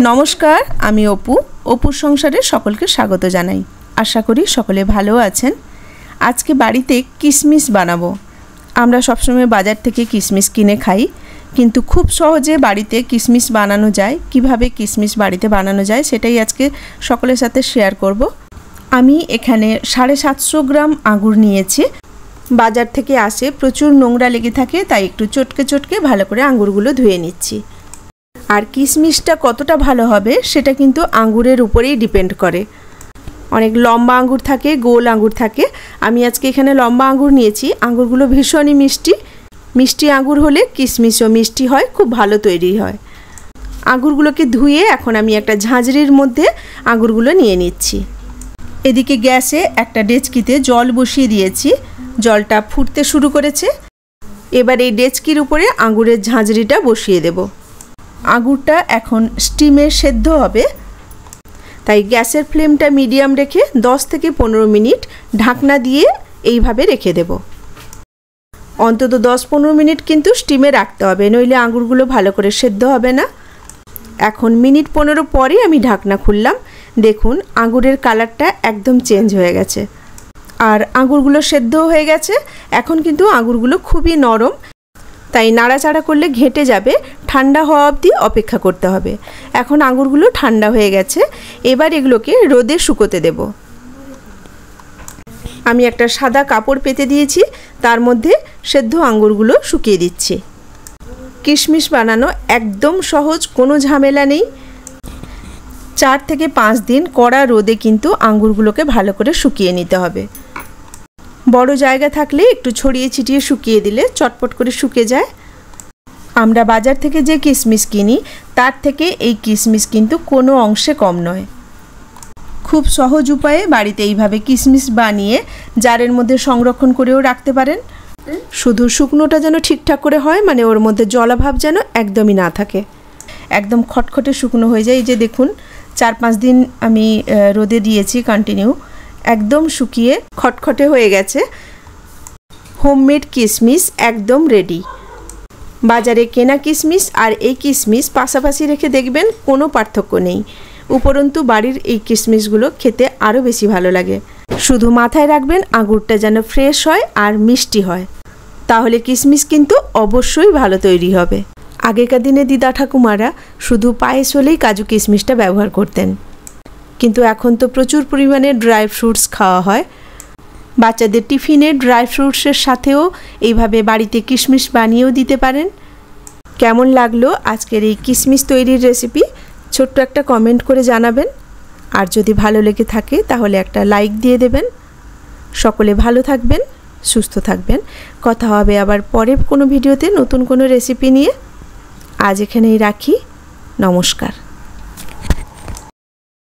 नमस्कार आमी अपू अपुर संसारे सकलके स्वागत जानाई। आशा करी सकले भालो आछेन। आज के बाड़ीते किशमिश बानाबो। आमरा सब समय बाजार थेके किशमिश किने खाई, किन्तु खूब सहजे बाड़ीते किशमिश बानानो जाय। किभाबे किशमिश बाड़ीते बानानो जाय सेटाई आजके सकलेर साथे शेयर करब। आमी एखाने 750 ग्राम आंगुर नियेछि। बाजार थेके आसे प्रचुर नोंगरा लेगे थाके, ताई एकटु चटके चटके भालो करे आंगुरगुलो धुए निচ্ছি। আর কিশমিশটা কতটা ভালো হবে সেটা কিন্তু আঙ্গুরের উপরেই ডিপেন্ড করে। অনেক লম্বা আঙ্গুর থাকে, গোল আঙ্গুর থাকে। আমি আজকে এখানে লম্বা আঙ্গুর নিয়েছি। আঙ্গুরগুলো ভীষণই মিষ্টি। মিষ্টি আঙ্গুর হলে কিশমিশও মিষ্টি হয়, খুব ভালো তৈরি হয়। আঙ্গুরগুলোকে ধুয়ে এখন আমি একটা ঝাঁঝরির মধ্যে আঙ্গুরগুলো নিয়ে নিচ্ছি। এদিকে গ্যাসে একটা ডেচকিতে জল বসিয়ে দিয়েছি। জলটা ফুটতে শুরু করেছে। এবার এই ডেচকির উপরে আঙ্গুরের ঝাঁঝরিটা বসিয়ে দেব। आंगुरटा एखन स्टीमे सेদ্ধ होबे, ताई गैसेर फ्लेमटा मीडियम रेखे 10 থেকে 15 मिनट ढाकना दिए এইভাবে রেখে দেব। অন্তত 10-15 মিনিট কিন্তু স্টিমে রাখতে হবে, নইলে আঙ্গুরগুলো ভালো করে সেদ্ধ হবে না। এখন মিনিট 15 পরে আমি ঢাকনা খুললাম। দেখুন আঙ্গুরের কালারটা একদম চেঞ্জ হয়ে গেছে আর আঙ্গুরগুলো সেদ্ধ হয়ে গেছে। এখন কিন্তু আঙ্গুরগুলো খুবই নরম, তাই নাড়াচাড়া করলে ঘেটে যাবে। ঠান্ডা হওয়া অবধি অপেক্ষা করতে হবে। এখন আঙ্গুরগুলো ঠান্ডা হয়ে গেছে। এবার এগুলোকে রোদে শুকোতে দেব। আমি একটা সাদা কাপড় পেতে দিয়েছি, তার মধ্যে সেদ্ধ আঙ্গুরগুলো শুকিয়ে দিচ্ছি। কিশমিশ বানানো একদম সহজ, কোনো ঝামেলা নেই। 4 থেকে 5 দিন কড়া রোদে কিন্তু আঙ্গুরগুলোকে ভালো করে শুকিয়ে নিতে হবে। বড় জায়গা থাকলে একটু ছড়িয়ে ছিটিয়ে শুকিয়ে দিলে চটপট করে শুকে যায়। আমরা বাজার থেকে যে কিশমিশ কিনি তার থেকে এই কিশমিশ কিন্তু কোনো অংশে কম নয়। খুব সহজ উপায়ে বাড়িতে এইভাবে কিশমিশ বানিয়ে জারের মধ্যে সংরক্ষণ করেও রাখতে পারেন। শুধু শুকনোটা যেন ঠিকঠাক করে হয়, মানে ওর মধ্যে জলাভাব যেন একদমই না থাকে, একদম খটখটে শুকনো হয়ে যায়। এই যে দেখুন 4-5 দিন আমি রোদে দিয়েছি কন্টিনিউ, একদম শুকিয়ে খটখটে হয়ে গেছে। হোমমেড কিশমিশ একদম রেডি। বাজারে কেনা কিশমিশ আর এই কিশমিশ পাশাপাশি রেখে দেখবেন কোনো পার্থক্য নেই। উপরন্তু বাড়ির এই কিশমিশগুলো খেতে আরও বেশি ভালো লাগে। শুধু মাথায় রাখবেন আঙ্গুরটা যেন ফ্রেশ হয় আর মিষ্টি হয়, তাহলে কিশমিশ কিন্তু অবশ্যই ভালো তৈরি হবে। আগেকার দিনে দিদা ঠাকুমারা শুধু পায়েস হলেই কাজু কিশমিশটা ব্যবহার করতেন, কিন্তু এখন তো প্রচুর পরিমাণে ড্রাই ফ্রুটস খাওয়া হয়। বাচ্চাদের টিফিনে ড্রাই ফ্রুটসের সাথেও এইভাবে বাড়িতে কিশমিশ বানিয়েও দিতে পারেন। কেমন লাগলো আজকের এই কিশমিশ তৈরির রেসিপি ছোট্ট একটা কমেন্ট করে জানাবেন। আর যদি ভালো লেগে থাকে তাহলে একটা লাইক দিয়ে দেবেন। সকলে ভালো থাকবেন, সুস্থ থাকবেন। কথা হবে আবার পরের কোনো ভিডিওতে নতুন কোনো রেসিপি নিয়ে। আজ এখানেই রাখি। নমস্কার।